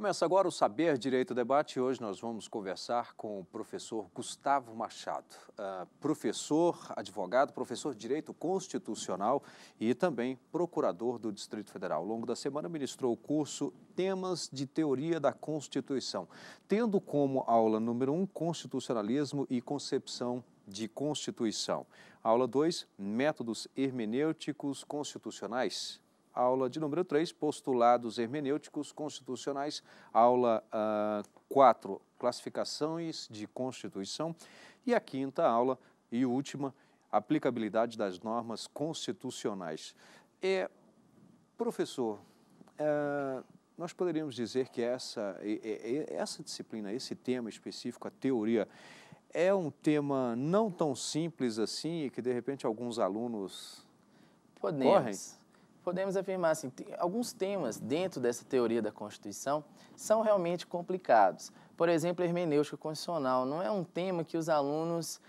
Começa agora o Saber Direito Debate. Hoje nós vamos conversar com o professor Gustavo Machado, professor, advogado, professor de Direito Constitucional e também procurador do Distrito Federal. Ao longo da semana ministrou o curso Temas de Teoria da Constituição, tendo como aula número 1, Constitucionalismo e Concepção de Constituição. Aula 2, Métodos Hermenêuticos Constitucionais. Aula de número 3, Postulados Hermenêuticos Constitucionais. Aula 4, Classificações de Constituição. E a quinta aula e última, Aplicabilidade das Normas Constitucionais. Professor, nós poderíamos dizer que essa disciplina, esse tema específico, a teoria, é um tema não tão simples assim e que, de repente, alguns alunos correm? Podemos afirmar assim, alguns temas dentro dessa teoria da Constituição são realmente complicados. Por exemplo, a hermenêutica constitucional não é um tema que os alunos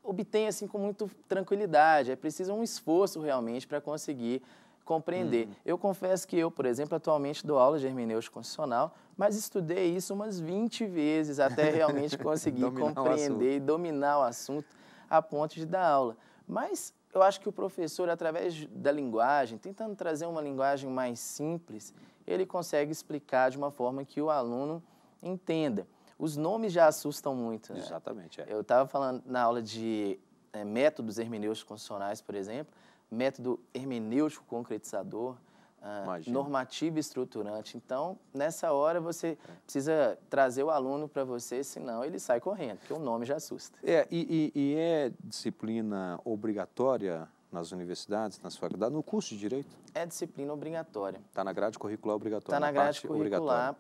obtêm assim, com muita tranquilidade, é preciso um esforço realmente para conseguir compreender. Eu confesso que eu, por exemplo, atualmente dou aula de hermenêutica constitucional, mas estudei isso umas 20 vezes até realmente conseguir compreender e dominar o assunto a ponto de dar aula. Mas eu acho que o professor, através da linguagem, tentando trazer uma linguagem mais simples, ele consegue explicar de uma forma que o aluno entenda. Os nomes já assustam muito, né? Exatamente. Eu estava falando na aula de métodos hermenêuticos constitucionais, por exemplo, método hermenêutico concretizador, normativo estruturante. Então, nessa hora, você precisa trazer o aluno para você, senão ele sai correndo, porque o nome já assusta. E é disciplina obrigatória nas universidades, nas faculdades, no curso de Direito? É disciplina obrigatória. Está na grade curricular obrigatória? Está na grade curricular.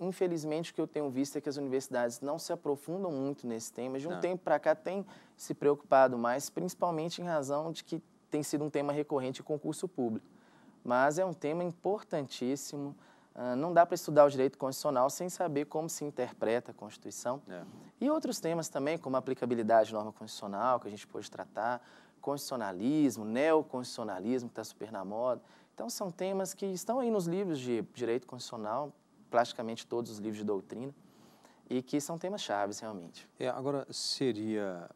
Infelizmente, o que eu tenho visto é que as universidades não se aprofundam muito nesse tema. De um tempo para cá, tem se preocupado mais, principalmente em razão de que tem sido um tema recorrente em concurso público. Mas é um tema importantíssimo, não dá para estudar o direito constitucional sem saber como se interpreta a Constituição. E outros temas também, como a aplicabilidade de norma constitucional, que a gente pode tratar, constitucionalismo, neoconstitucionalismo, que está super na moda. Então, são temas que estão aí nos livros de direito constitucional, praticamente todos os livros de doutrina, e que são temas chaves, realmente. Agora, seria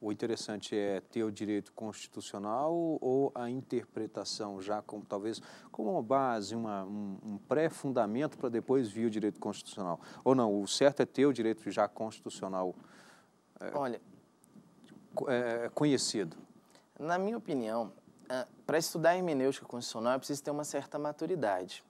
o interessante é ter o direito constitucional ou a interpretação já como talvez como uma base, um pré-fundamento para depois vir o direito constitucional? Ou não, o certo é ter o direito já constitucional conhecido? Na minha opinião, para estudar hermenêutica constitucional é preciso ter uma certa maturidade.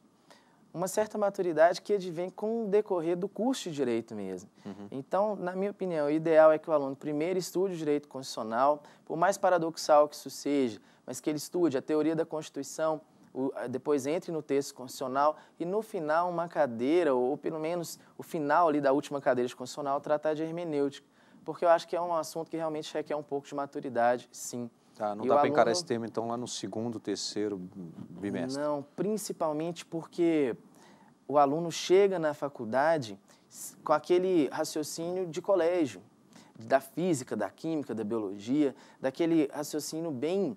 Uma certa maturidade que advém com o decorrer do curso de Direito mesmo. Então, na minha opinião, o ideal é que o aluno primeiro estude o Direito Constitucional, por mais paradoxal que isso seja, mas que ele estude a teoria da Constituição, depois entre no texto constitucional e, no final, uma cadeira, ou pelo menos o final ali da última cadeira de constitucional, tratar de hermenêutica, porque eu acho que é um assunto que realmente requer um pouco de maturidade, sim. Não dá para encarar esse tema, então, lá no segundo, terceiro bimestre? Não, principalmente porque o aluno chega na faculdade com aquele raciocínio de colégio, da física, da química, da biologia, daquele raciocínio bem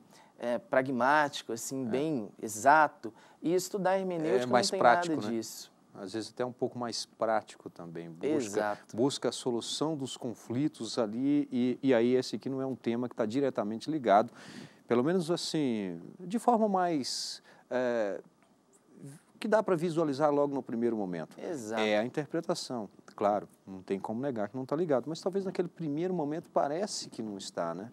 pragmático, assim, bem exato. E estudar hermenêutica não tem prático, nada disso. Às vezes até um pouco mais prático também. Exato. Busca a solução dos conflitos ali e aí esse aqui não é um tema que está diretamente ligado, pelo menos assim, de forma mais que dá para visualizar logo no primeiro momento. Exato. É a interpretação, claro, não tem como negar que não está ligado, mas talvez naquele primeiro momento parece que não está, né?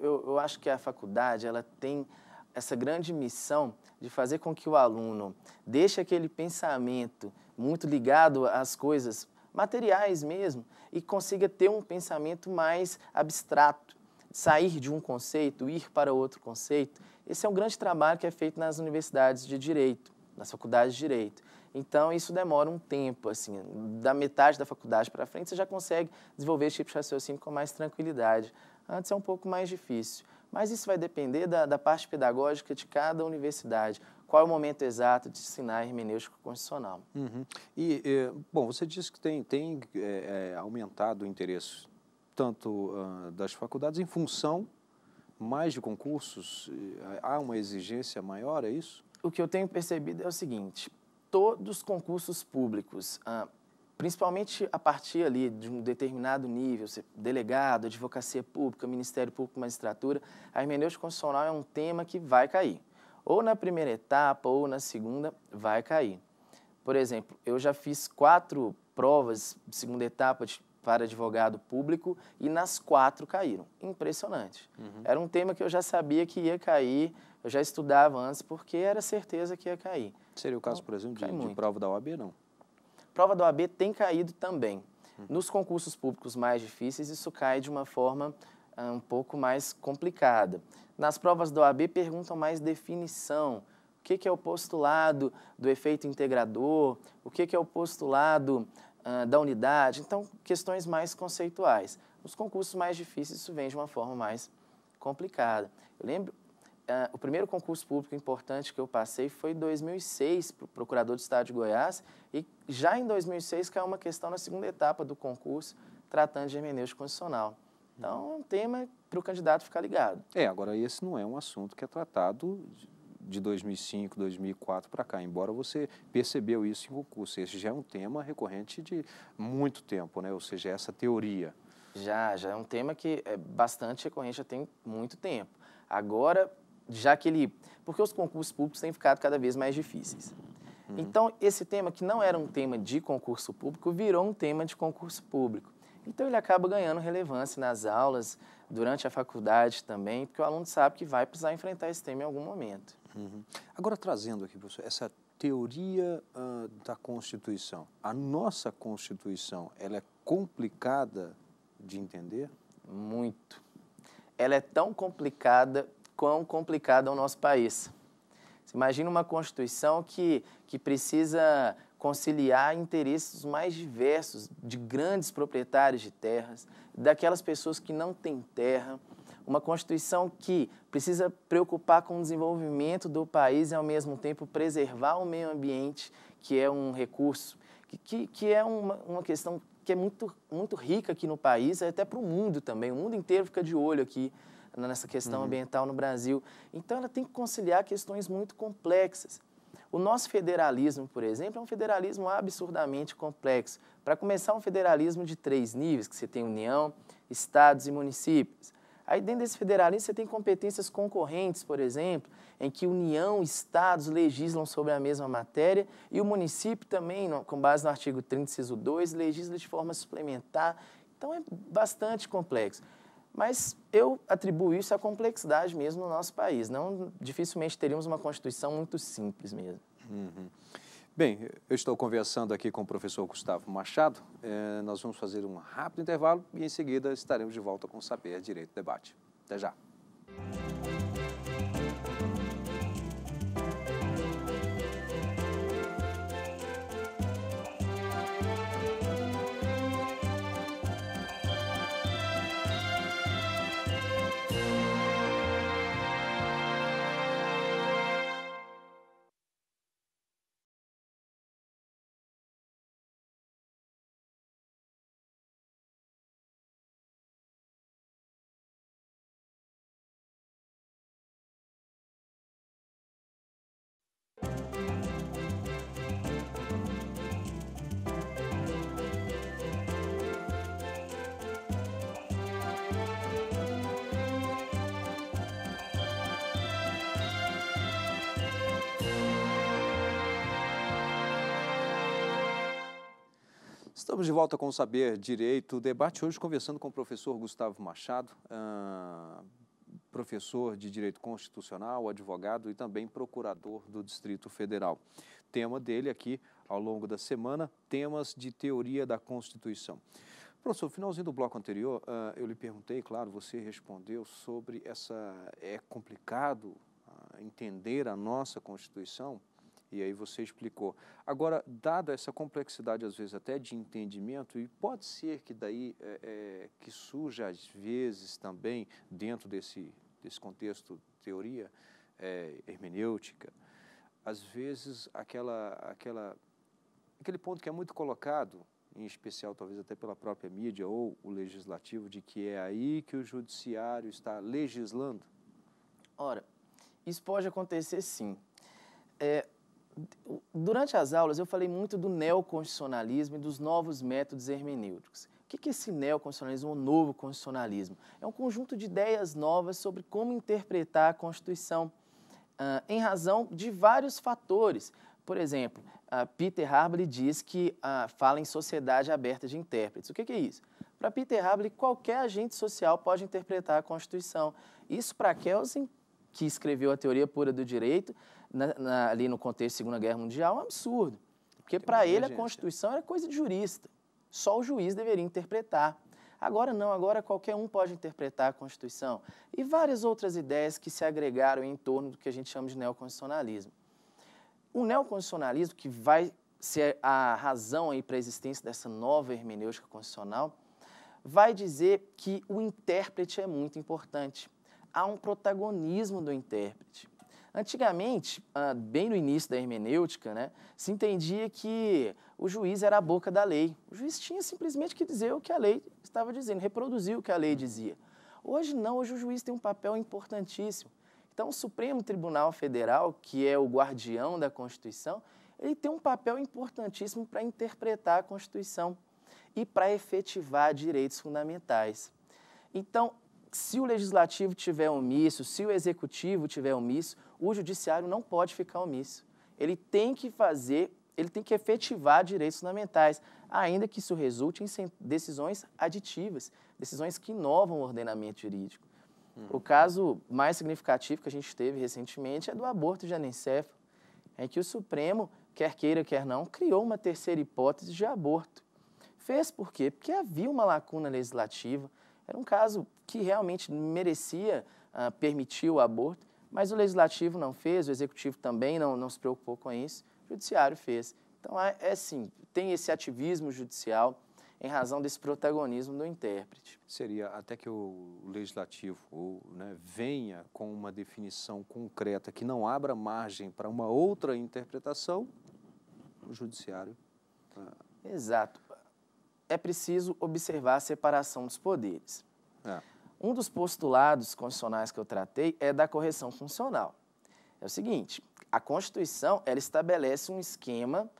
Eu acho que a faculdade ela tem essa grande missão de fazer com que o aluno deixe aquele pensamento muito ligado às coisas materiais mesmo e consiga ter um pensamento mais abstrato, sair de um conceito, ir para outro conceito. Esse é um grande trabalho que é feito nas universidades de Direito, nas faculdades de Direito. Então, isso demora um tempo, assim, da metade da faculdade para frente, você já consegue desenvolver esse tipo de raciocínio com mais tranquilidade. Antes é um pouco mais difícil. Mas isso vai depender da parte pedagógica de cada universidade. Qual é o momento exato de ensinar hermenêutica constitucional? Bom, você disse que tem aumentado o interesse tanto das faculdades em função mais de concursos? Há uma exigência maior, é isso? O que eu tenho percebido é o seguinte, todos os concursos públicos, principalmente a partir ali de um determinado nível, delegado, advocacia pública, Ministério Público, magistratura, a hermenêutica constitucional é um tema que vai cair. Ou na primeira etapa ou na segunda, vai cair. Por exemplo, eu já fiz 4 provas de segunda etapa para advogado público e nas 4 caíram. Impressionante. Era um tema que eu já sabia que ia cair, eu já estudava antes porque era certeza que ia cair. Seria o caso, por exemplo, de prova da OAB, não? Prova da OAB tem caído também. Nos concursos públicos mais difíceis, isso cai de uma forma um pouco mais complicada. Nas provas da OAB perguntam mais definição. O que é o postulado do efeito integrador? O que é o postulado da unidade? Então, questões mais conceituais. Nos concursos mais difíceis, isso vem de uma forma mais complicada. Eu lembro, o primeiro concurso público importante que eu passei foi em 2006, para o Procurador do Estado de Goiás, e já em 2006 caiu uma questão na segunda etapa do concurso, tratando de hermenêutica constitucional. Então, é um tema para o candidato ficar ligado. Agora esse não é um assunto que é tratado de 2005, 2004 para cá, embora você percebeu isso em concurso. Esse já é um tema recorrente de muito tempo, né? Ou seja, essa teoria. Já é um tema que é bastante recorrente, já tem muito tempo. Agora, porque os concursos públicos têm ficado cada vez mais difíceis. Então, esse tema, que não era um tema de concurso público, virou um tema de concurso público. Então, ele acaba ganhando relevância nas aulas, durante a faculdade também, porque o aluno sabe que vai precisar enfrentar esse tema em algum momento. Agora, trazendo aqui, professor, essa teoria da Constituição. A nossa Constituição, ela é complicada de entender? Muito. Ela é tão complicada quão complicado é o nosso país. Você imagina uma Constituição que precisa conciliar interesses mais diversos de grandes proprietários de terras, daquelas pessoas que não têm terra, uma Constituição que precisa preocupar com o desenvolvimento do país e, ao mesmo tempo, preservar o meio ambiente, que é um recurso, que é uma questão que é muito, muito rica aqui no país, até para o mundo também. O mundo inteiro fica de olho aqui nessa questão ambiental no Brasil. Então, ela tem que conciliar questões muito complexas. O nosso federalismo, por exemplo, é um federalismo absurdamente complexo. Para começar, um federalismo de 3 níveis, que você tem União, Estados e municípios. Aí, dentro desse federalismo, você tem competências concorrentes, por exemplo, em que União e Estados legislam sobre a mesma matéria e o município também, com base no artigo 30, inciso 2, legisla de forma suplementar. Então, é bastante complexo. Mas eu atribuo isso à complexidade mesmo no nosso país. Dificilmente teríamos uma Constituição muito simples mesmo. Bem, eu estou conversando aqui com o professor Gustavo Machado. Nós vamos fazer um rápido intervalo e, em seguida, estaremos de volta com o Saber Direito Debate. Até já. Estamos de volta com o Saber Direito Debate, hoje conversando com o professor Gustavo Machado, professor de Direito Constitucional, advogado e também procurador do Distrito Federal. Tema dele aqui, ao longo da semana, temas de teoria da Constituição. Professor, no finalzinho do bloco anterior, eu lhe perguntei, claro, você respondeu sobre é complicado entender a nossa Constituição, e aí você explicou. Agora, dada essa complexidade, às vezes, até de entendimento, e pode ser que daí que surja, às vezes, também, dentro desse contexto teoria hermenêutica, às vezes, aquele ponto que é muito colocado, em especial talvez até pela própria mídia ou o legislativo, de que é aí que o judiciário está legislando? Ora, isso pode acontecer sim. Durante as aulas eu falei muito do neoconstitucionalismo e dos novos métodos hermenêuticos. O que é esse neoconstitucionalismo ou novo constitucionalismo? É um conjunto de ideias novas sobre como interpretar a Constituição, em razão de vários fatores. Por exemplo, Peter Harbley diz que fala em sociedade aberta de intérpretes. O que é isso? Para Peter Harbley, qualquer agente social pode interpretar a Constituição. Isso para Kelsen, que escreveu a teoria pura do direito, ali no contexto da Segunda Guerra Mundial, é um absurdo. Porque para ele a Constituição era coisa de jurista. Só o juiz deveria interpretar. Agora não, agora qualquer um pode interpretar a Constituição. E várias outras ideias que se agregaram em torno do que a gente chama de neoconstitucionalismo. O neoconstitucionalismo, que vai ser a razão para a existência dessa nova hermenêutica constitucional, vai dizer que o intérprete é muito importante. Há um protagonismo do intérprete. Antigamente, bem no início da hermenêutica, né, se entendia que o juiz era a boca da lei. O juiz tinha simplesmente que dizer o que a lei estava dizendo, reproduzir o que a lei dizia. Hoje não, hoje o juiz tem um papel importantíssimo. Então, o Supremo Tribunal Federal, que é o guardião da Constituição, ele tem um papel importantíssimo para interpretar a Constituição e para efetivar direitos fundamentais. Então, se o Legislativo tiver omisso, se o Executivo tiver omisso, o Judiciário não pode ficar omisso. Ele tem que efetivar direitos fundamentais, ainda que isso resulte em decisões aditivas, decisões que inovam o ordenamento jurídico. O caso mais significativo que a gente teve recentemente é do aborto de anencefalo, em que o Supremo, quer queira, quer não, criou uma terceira hipótese de aborto. Fez por quê? Porque havia uma lacuna legislativa, era um caso que realmente merecia permitir o aborto, mas o Legislativo não fez, o Executivo também não se preocupou com isso, o Judiciário fez. Então, sim, tem esse ativismo judicial em razão desse protagonismo do intérprete. Seria até que o Legislativo venha com uma definição concreta que não abra margem para uma outra interpretação, o Judiciário. Exato. É preciso observar a separação dos poderes. Um dos postulados constitucionais que eu tratei é da correção funcional. É o seguinte, a Constituição ela estabelece um esquema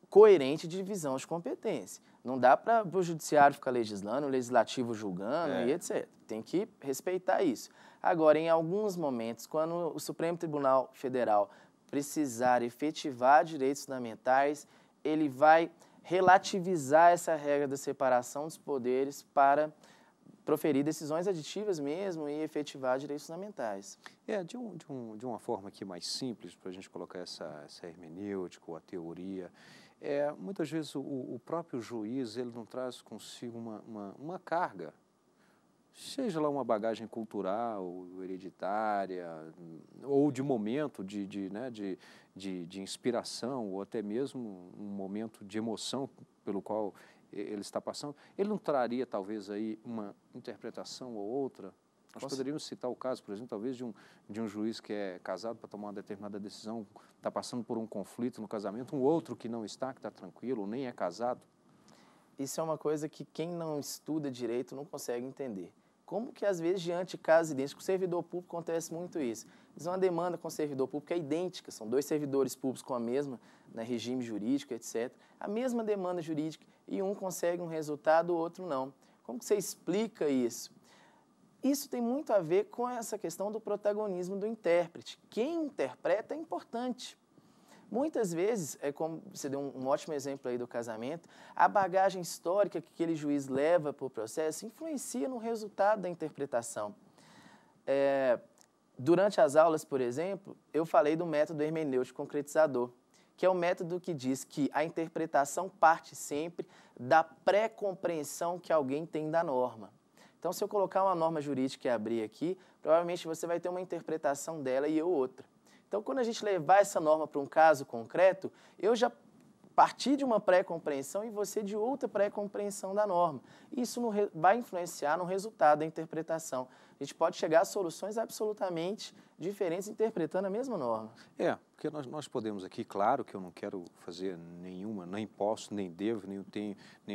coerente de divisão de competência. Não dá para o Judiciário ficar legislando, o Legislativo julgando e etc. Tem que respeitar isso. Agora, em alguns momentos, quando o Supremo Tribunal Federal precisar efetivar direitos fundamentais, ele vai relativizar essa regra da separação dos poderes para proferir decisões aditivas mesmo e efetivar direitos fundamentais. De uma forma aqui mais simples, para a gente colocar essa hermenêutica ou a teoria, muitas vezes o próprio juiz ele não traz consigo uma carga, seja lá uma bagagem cultural, hereditária, ou de momento de inspiração, ou até mesmo um momento de emoção pelo qual ele está passando, ele não traria talvez aí uma interpretação ou outra? Nós poderíamos citar o caso, por exemplo, talvez de um juiz que é casado para tomar uma determinada decisão, está passando por um conflito no casamento, um outro que não está, que está tranquilo, nem é casado. Isso é uma coisa que quem não estuda direito não consegue entender. Como que, às vezes, diante de casos idênticos, com o servidor público acontece muito isso. Diz uma demanda com o servidor público é idêntica, são dois servidores públicos com a mesma regime jurídico, etc. A mesma demanda jurídica e um consegue um resultado, o outro não. Como que você explica isso? Isso tem muito a ver com essa questão do protagonismo do intérprete. Quem interpreta é importante. Muitas vezes, como você deu um ótimo exemplo aí do casamento, a bagagem histórica que aquele juiz leva para o processo influencia no resultado da interpretação. Durante as aulas, por exemplo, eu falei do método hermenêutico concretizador, que é o método que diz que a interpretação parte sempre da pré-compreensão que alguém tem da norma. Então, se eu colocar uma norma jurídica e abrir aqui, provavelmente você vai ter uma interpretação dela e eu outra. Então, quando a gente levar essa norma para um caso concreto, eu já partir de uma pré-compreensão e você de outra pré-compreensão da norma. Isso vai influenciar no resultado da interpretação. A gente pode chegar a soluções absolutamente diferentes interpretando a mesma norma. Porque nós podemos aqui, claro que eu não quero fazer nenhuma, nem posso, nem devo, nem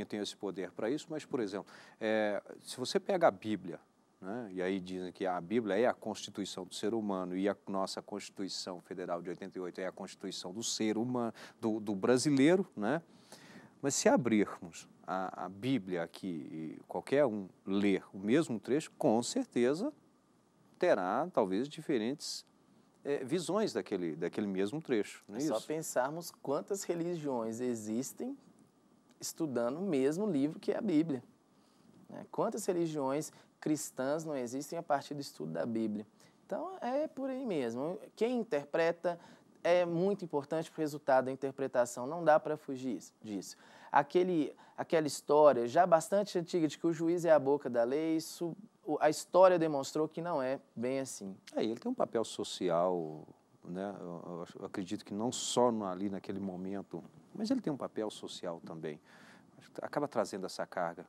tenho esse poder para isso, mas, por exemplo, se você pega a Bíblia, né, e aí dizem que a Bíblia é a Constituição do ser humano e a nossa Constituição Federal de 88 é a Constituição do ser humano, do brasileiro, né? Mas se abrirmos a Bíblia aqui e qualquer um ler o mesmo trecho, com certeza terá talvez diferentes visões daquele mesmo trecho. Não é só isso? pensarmos quantas religiões existem estudando o mesmo livro que é a Bíblia. Né? Quantas religiões cristãs não existem a partir do estudo da Bíblia. Então, é por aí mesmo. Quem interpreta é muito importante para o resultado da interpretação, não dá para fugir disso. Aquela história já bastante antiga de que o juiz é a boca da lei, a história demonstrou que não é bem assim. Ele tem um papel social, né? Eu acredito que não só ali naquele momento, mas ele tem um papel social também. Acaba trazendo essa carga.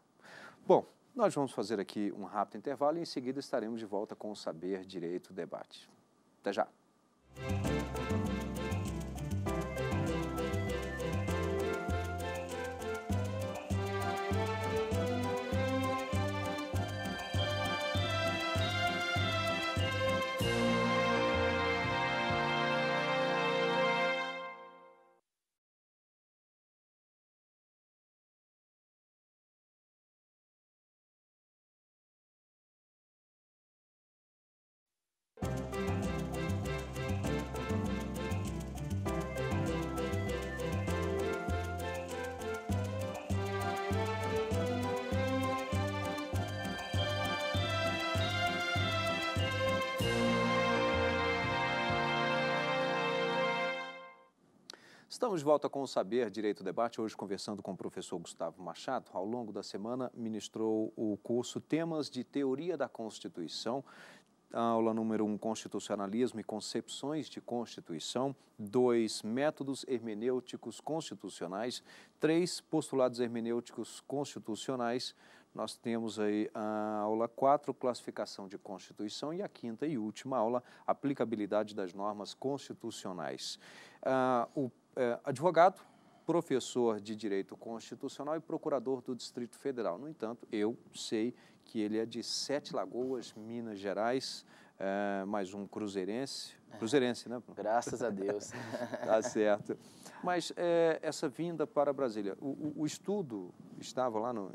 Bom, nós vamos fazer aqui um rápido intervalo e em seguida estaremos de volta com o Saber Direito Debate. Até já! Estamos de volta com o Saber Direito Debate, hoje conversando com o professor Gustavo Machado. Ao longo da semana, ministrou o curso Temas de Teoria da Constituição, aula número 1, Constitucionalismo e Concepções de Constituição, 2, Métodos Hermenêuticos Constitucionais, 3, Postulados Hermenêuticos Constitucionais. Nós temos aí a aula 4, Classificação de Constituição, e a quinta e última aula, Aplicabilidade das Normas Constitucionais. Advogado, professor de Direito Constitucional e procurador do Distrito Federal. No entanto, eu sei que ele é de Sete Lagoas, Minas Gerais, mais um cruzeirense. Cruzeirense, né? Graças a Deus. Tá certo. Mas essa vinda para Brasília, o estudo estava lá no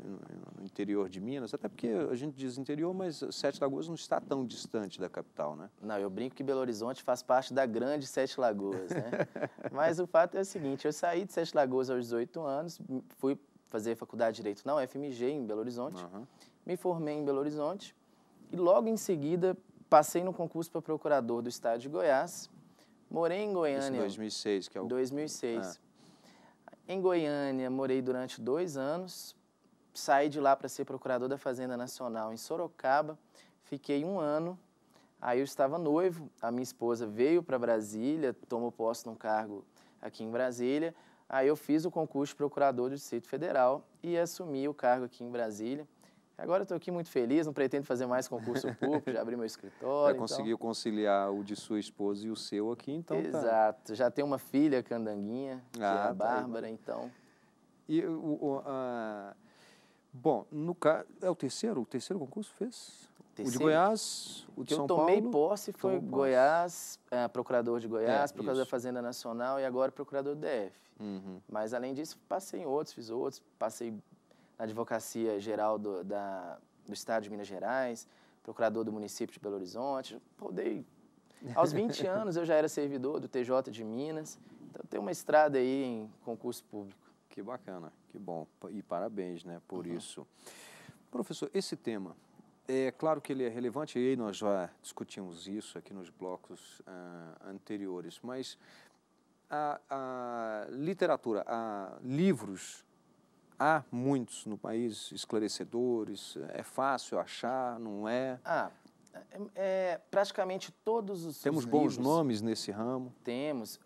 interior de Minas, até porque a gente diz interior, mas Sete Lagoas não está tão distante da capital, né? Não, eu brinco que Belo Horizonte faz parte da grande Sete Lagoas, né? Mas o fato é o seguinte, eu saí de Sete Lagoas aos 18 anos, fui fazer faculdade de Direito na UFMG, em Belo Horizonte, me formei em Belo Horizonte e logo em seguida passei no concurso para procurador do estado de Goiás, morei em Goiânia... Esse 2006, que é o... 2006. Em Goiânia, morei durante 2 anos, saí de lá para ser procurador da Fazenda Nacional em Sorocaba, fiquei 1 ano, aí eu estava noivo, a minha esposa veio para Brasília, tomou posse num cargo aqui em Brasília, aí eu fiz o concurso de procurador do Distrito Federal e assumi o cargo aqui em Brasília. Agora eu estou aqui muito feliz, não pretendo fazer mais concurso público, já abri meu escritório. Já conseguiu conciliar o de sua esposa e o seu aqui, então Exato, já tenho uma filha candanguinha, que é a Bárbara, então... E bom, no caso, é o terceiro concurso fez? O de Goiás, o de São Paulo? Que eu tomei posse foi Goiás, procurador de Goiás, procurador da Fazenda Nacional e agora procurador do DF. Mas além disso, passei em outros, fiz outros, passei na Advocacia Geral do Estado de Minas Gerais, procurador do município de Belo Horizonte. Aos 20 anos eu já era servidor do TJ de Minas, então tenho uma estrada aí em concurso público. Que bacana, que bom, e parabéns, né, por isso. Professor, esse tema, é claro que ele é relevante, e aí nós já discutimos isso aqui nos blocos anteriores, mas a literatura, livros, há muitos no país esclarecedores, é fácil achar, não é? Praticamente todos os Temos bons nomes nesse ramo? Temos.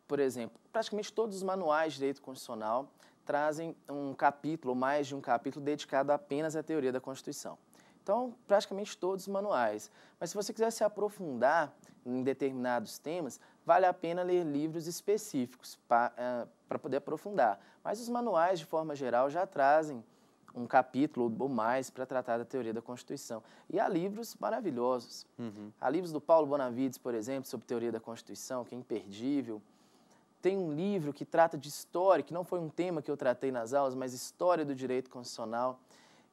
por exemplo, praticamente todos os manuais de direito constitucional trazem um capítulo, ou mais de um capítulo, dedicado apenas à teoria da Constituição. Então, praticamente todos os manuais. Mas se você quiser se aprofundar em determinados temas, vale a pena ler livros específicos para poder aprofundar. Mas os manuais, de forma geral, já trazem um capítulo ou mais para tratar da teoria da Constituição. E há livros maravilhosos. Há livros do Paulo Bonavides, por exemplo, sobre teoria da Constituição, que é imperdível. Tem um livro que trata de história, que não foi um tema que eu tratei nas aulas, mas história do direito constitucional,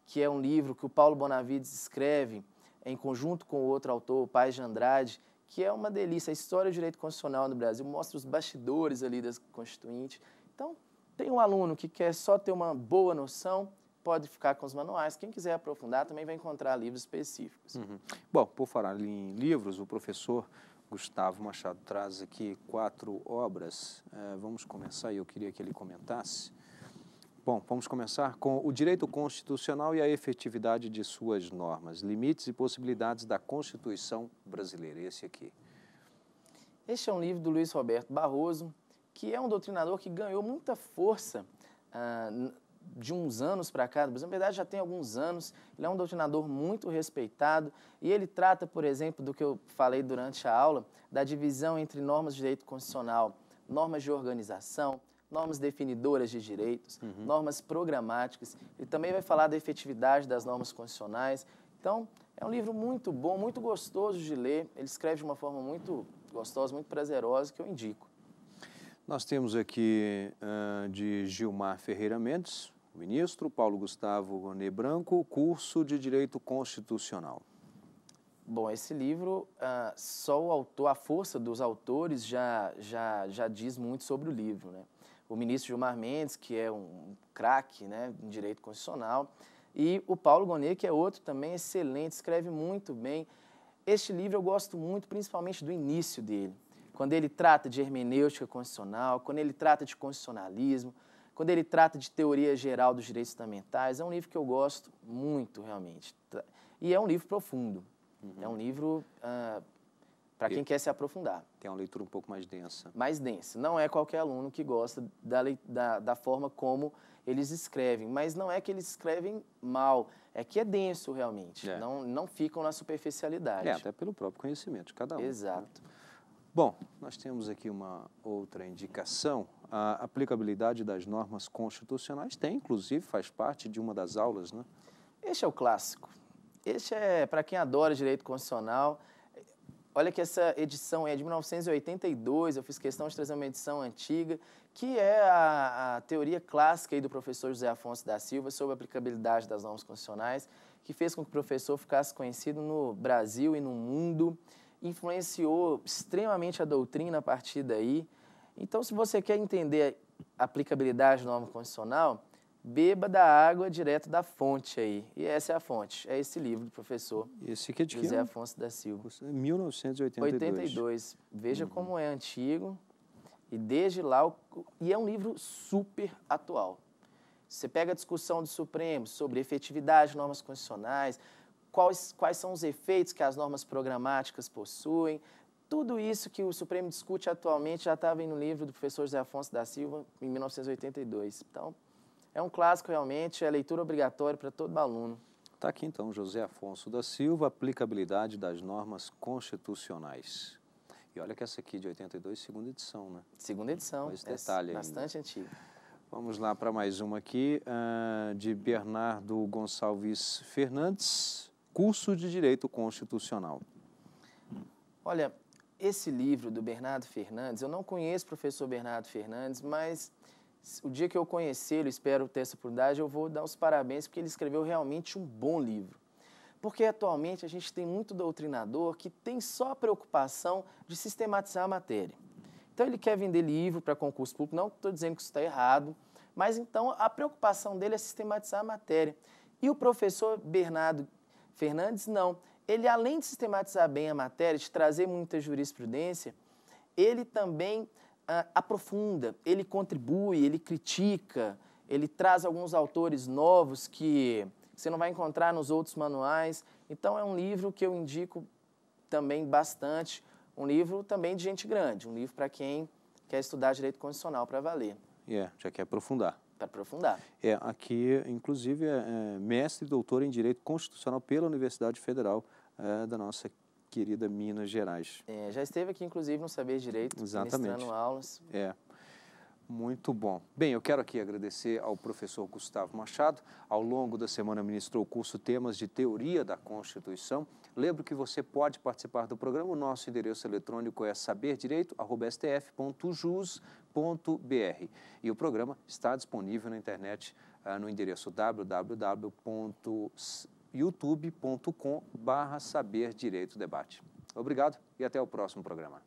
que é um livro que o Paulo Bonavides escreve em conjunto com outro autor, o Paes de Andrade, que é uma delícia. A história do direito constitucional no Brasil mostra os bastidores ali das Constituinte. Então, tem um aluno que quer só ter uma boa noção, pode ficar com os manuais. Quem quiser aprofundar também vai encontrar livros específicos. Bom, por falar em livros, o professor Gustavo Machado traz aqui 4 obras. Vamos começar e eu queria que ele comentasse. Bom, vamos começar com o direito constitucional e a efetividade de suas normas, limites e possibilidades da Constituição brasileira. Esse aqui. Este é um livro do Luiz Roberto Barroso, que é um doutrinador que ganhou muita força de uns anos para cá. Na verdade, já tem alguns anos. Ele é um doutrinador muito respeitado e ele trata, por exemplo, do que eu falei durante a aula, da divisão entre normas de direito constitucional, normas de organização, normas definidoras de direitos, normas programáticas. Ele também vai falar da efetividade das normas constitucionais. Então, é um livro muito bom, muito gostoso de ler. Ele escreve de uma forma muito gostosa, muito prazerosa, que eu indico. Nós temos aqui de Gilmar Ferreira Mendes, o ministro, Paulo Gustavo Gonet Branco, curso de Direito Constitucional. Bom, esse livro, só o autor, a força dos autores já diz muito sobre o livro, né? O ministro Gilmar Mendes, que é um craque, né, em direito constitucional, e o Paulo Gonet, que é outro também excelente, escreve muito bem. Este livro eu gosto muito, principalmente do início dele, quando ele trata de hermenêutica constitucional, quando ele trata de constitucionalismo, quando ele trata de teoria geral dos direitos fundamentais. É um livro que eu gosto muito, realmente. E é um livro profundo. É um livro para quem quer se aprofundar. Tem uma leitura um pouco mais densa. Mais densa. Não é qualquer aluno que gosta da forma como eles escrevem, mas não é que eles escrevem mal, é que é denso realmente, não ficam na superficialidade. Até pelo próprio conhecimento de cada um. Exato. Né? Bom, nós temos aqui uma outra indicação. A aplicabilidade das normas constitucionais inclusive, faz parte de uma das aulas, né? Este é o clássico. Este é para quem adora direito constitucional. Olha que essa edição é de 1982, eu fiz questão de trazer uma edição antiga, que é a teoria clássica aí do professor José Afonso da Silva sobre a aplicabilidade das normas constitucionais, que fez com que o professor ficasse conhecido no Brasil e no mundo, influenciou extremamente a doutrina a partir daí. Então, se você quer entender a aplicabilidade da norma constitucional, beba da água direto da fonte aí. E essa é a fonte, é esse livro do professor José Afonso da Silva. 1982. Veja como é antigo e desde lá... E é um livro super atual. Você pega a discussão do Supremo sobre efetividade de normas constitucionais, quais são os efeitos que as normas programáticas possuem, tudo isso que o Supremo discute atualmente já estava aí no livro do professor José Afonso da Silva, em 1982. Então, é um clássico realmente, é leitura obrigatória para todo aluno. Está aqui então, José Afonso da Silva, aplicabilidade das normas constitucionais. E olha que essa aqui de 82, segunda edição, né? Segunda edição, esse detalhe bastante antiga. Vamos lá para mais uma aqui, de Bernardo Gonçalves Fernandes, curso de Direito Constitucional. Olha, esse livro do Bernardo Fernandes, eu não conheço o professor Bernardo Fernandes, mas o dia que eu conhecê-lo, espero ter essa oportunidade, eu vou dar os parabéns, porque ele escreveu realmente um bom livro. Porque atualmente a gente tem muito doutrinador que tem só a preocupação de sistematizar a matéria. Então ele quer vender livro para concurso público, não estou dizendo que isso está errado, mas então a preocupação dele é sistematizar a matéria. E o professor Bernardo Fernandes, não. Ele, além de sistematizar bem a matéria, de trazer muita jurisprudência, ele também aprofunda, ele contribui, ele critica, ele traz alguns autores novos que você não vai encontrar nos outros manuais. Então, é um livro que eu indico também bastante, um livro também de gente grande, um livro para quem quer estudar direito constitucional para valer. Já quer aprofundar. Para aprofundar. Aqui, inclusive, é mestre e doutor em Direito Constitucional pela Universidade Federal da nossa querida Minas Gerais. Já esteve aqui, inclusive, no Saber Direito, ministrando aulas. Muito bom. Bem, eu quero aqui agradecer ao professor Gustavo Machado. Ao longo da semana ministrou o curso Temas de Teoria da Constituição. Lembro que você pode participar do programa. O nosso endereço eletrônico é saberdireito@stf.jus.br. E o programa está disponível na internet no endereço www.youtube.com/saberdireitodebate. Obrigado e até o próximo programa.